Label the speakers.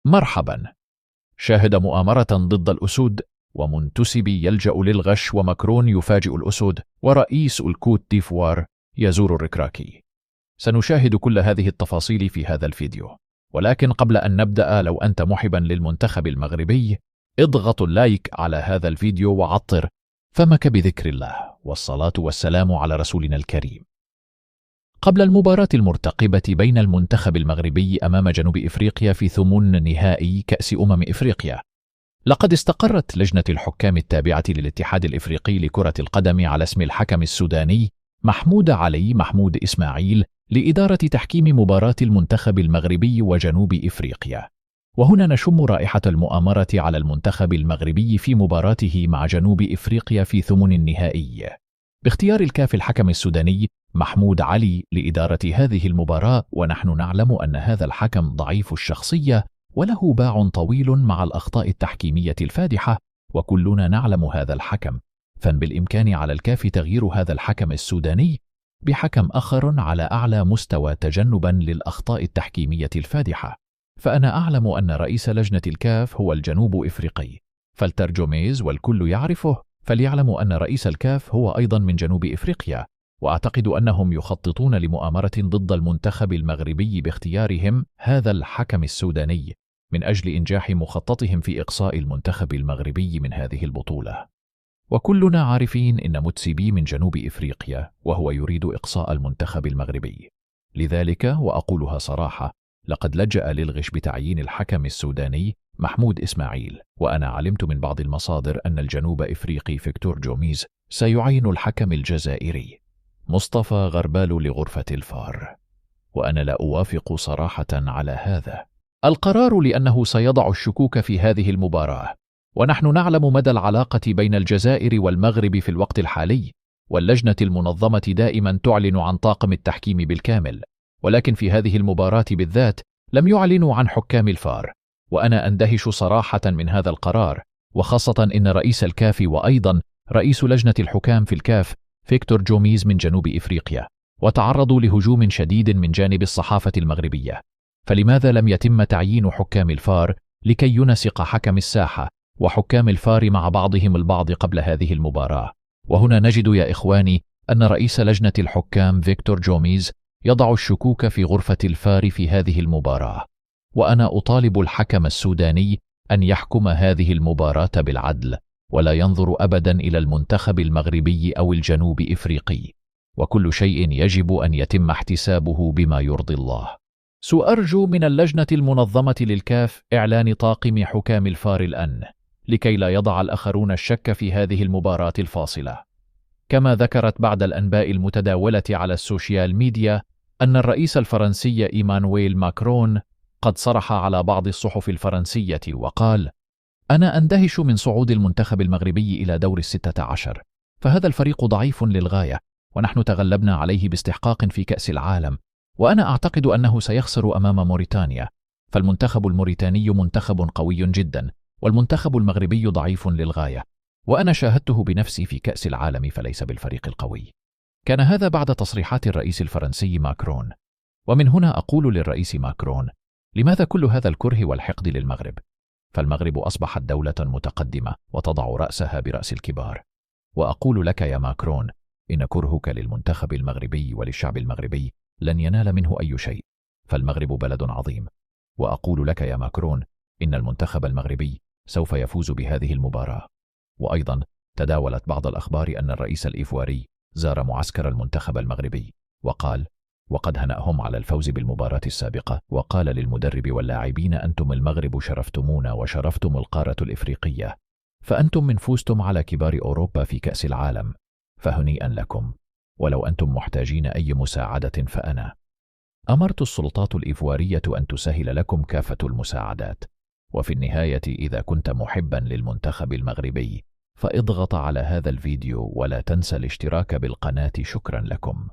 Speaker 1: مرحبا. شاهد مؤامرة ضد الأسود، ومنتسبي يلجأ للغش، وماكرون يفاجئ الأسود، ورئيس الكوت ديفوار يزور الركراكي. سنشاهد كل هذه التفاصيل في هذا الفيديو، ولكن قبل أن نبدأ، لو أنت محبا للمنتخب المغربي اضغط اللايك على هذا الفيديو وعطر فمك بذكر الله، والصلاة والسلام على رسولنا الكريم. قبل المباراة المرتقبة بين المنتخب المغربي أمام جنوب إفريقيا في ثمن نهائي كأس إفريقيا، لقد استقرت لجنة الحكام التابعة للاتحاد الإفريقي لكرة القدم على اسم الحكم السوداني محمود علي محمود إسماعيل لإدارة تحكيم مباراة المنتخب المغربي وجنوب إفريقيا. وهنا نشم رائحة المؤامرة على المنتخب المغربي في مباراته مع جنوب إفريقيا في ثمن النهائي، باختيار الكاف الحكم السوداني محمود علي لإدارة هذه المباراة. ونحن نعلم أن هذا الحكم ضعيف الشخصية وله باع طويل مع الأخطاء التحكيمية الفادحة، وكلنا نعلم هذا الحكم، فبالإمكان على الكاف تغيير هذا الحكم السوداني بحكم آخر على أعلى مستوى تجنبا للأخطاء التحكيمية الفادحة. فأنا أعلم أن رئيس لجنة الكاف هو الجنوب إفريقي فالتر جوميز، والكل يعرفه، فليعلموا أن رئيس الكاف هو أيضا من جنوب إفريقيا، وأعتقد أنهم يخططون لمؤامرة ضد المنتخب المغربي باختيارهم هذا الحكم السوداني من أجل إنجاح مخططهم في إقصاء المنتخب المغربي من هذه البطولة. وكلنا عارفين إن متسبي من جنوب إفريقيا وهو يريد إقصاء المنتخب المغربي. لذلك وأقولها صراحة، لقد لجأ للغش بتعيين الحكم السوداني محمود إسماعيل، وأنا علمت من بعض المصادر أن الجنوب إفريقي فيكتور جوميز سيعين الحكم الجزائري مصطفى غربال لغرفة الفار، وأنا لا أوافق صراحة على هذا القرار، لأنه سيضع الشكوك في هذه المباراة. ونحن نعلم مدى العلاقة بين الجزائر والمغرب في الوقت الحالي، واللجنة المنظمة دائما تعلن عن طاقم التحكيم بالكامل، ولكن في هذه المباراة بالذات لم يعلنوا عن حكام الفار، وأنا أندهش صراحة من هذا القرار، وخاصة إن رئيس الكاف وأيضا رئيس لجنة الحكام في الكاف فيكتور جوميز من جنوب إفريقيا، وتعرضوا لهجوم شديد من جانب الصحافة المغربية. فلماذا لم يتم تعيين حكام الفار لكي ينسق حكم الساحة وحكام الفار مع بعضهم البعض قبل هذه المباراة؟ وهنا نجد يا إخواني أن رئيس لجنة الحكام فيكتور جوميز يضع الشكوك في غرفة الفار في هذه المباراة، وأنا أطالب الحكم السوداني أن يحكم هذه المباراة بالعدل، ولا ينظر أبدا إلى المنتخب المغربي أو الجنوب إفريقي، وكل شيء يجب أن يتم احتسابه بما يرضي الله. سأرجو من اللجنة المنظمة للكاف إعلان طاقم حكام الفار الآن، لكي لا يضع الآخرون الشك في هذه المباراة الفاصلة. كما ذكرت بعض الأنباء المتداولة على السوشيال ميديا أن الرئيس الفرنسي إيمانويل ماكرون قد صرح على بعض الصحف الفرنسية وقال: أنا أندهش من صعود المنتخب المغربي إلى دور 16، فهذا الفريق ضعيف للغاية، ونحن تغلبنا عليه باستحقاق في كأس العالم، وأنا أعتقد أنه سيخسر أمام موريتانيا، فالمنتخب الموريتاني منتخب قوي جدا، والمنتخب المغربي ضعيف للغاية، وأنا شاهدته بنفسي في كأس العالم فليس بالفريق القوي. كان هذا بعد تصريحات الرئيس الفرنسي ماكرون. ومن هنا أقول للرئيس ماكرون: لماذا كل هذا الكره والحقد للمغرب؟ فالمغرب أصبحت دولة متقدمة وتضع رأسها برأس الكبار. وأقول لك يا ماكرون: إن كرهك للمنتخب المغربي وللشعب المغربي لن ينال منه أي شيء، فالمغرب بلد عظيم. وأقول لك يا ماكرون: إن المنتخب المغربي سوف يفوز بهذه المباراة. وأيضا تداولت بعض الأخبار أن الرئيس الإيفواري زار معسكر المنتخب المغربي وقال، وقد هنأهم على الفوز بالمباراة السابقة، وقال للمدرب واللاعبين: أنتم المغرب شرفتمونا وشرفتم القارة الإفريقية، فأنتم من فوزتم على كبار أوروبا في كأس العالم، فهنيئا لكم، ولو أنتم محتاجين أي مساعدة فأنا. أمرت السلطات الإيفوارية أن تسهل لكم كافة المساعدات. وفي النهاية، إذا كنت محبا للمنتخب المغربي فاضغط على هذا الفيديو ولا تنسى الاشتراك بالقناة. شكرا لكم.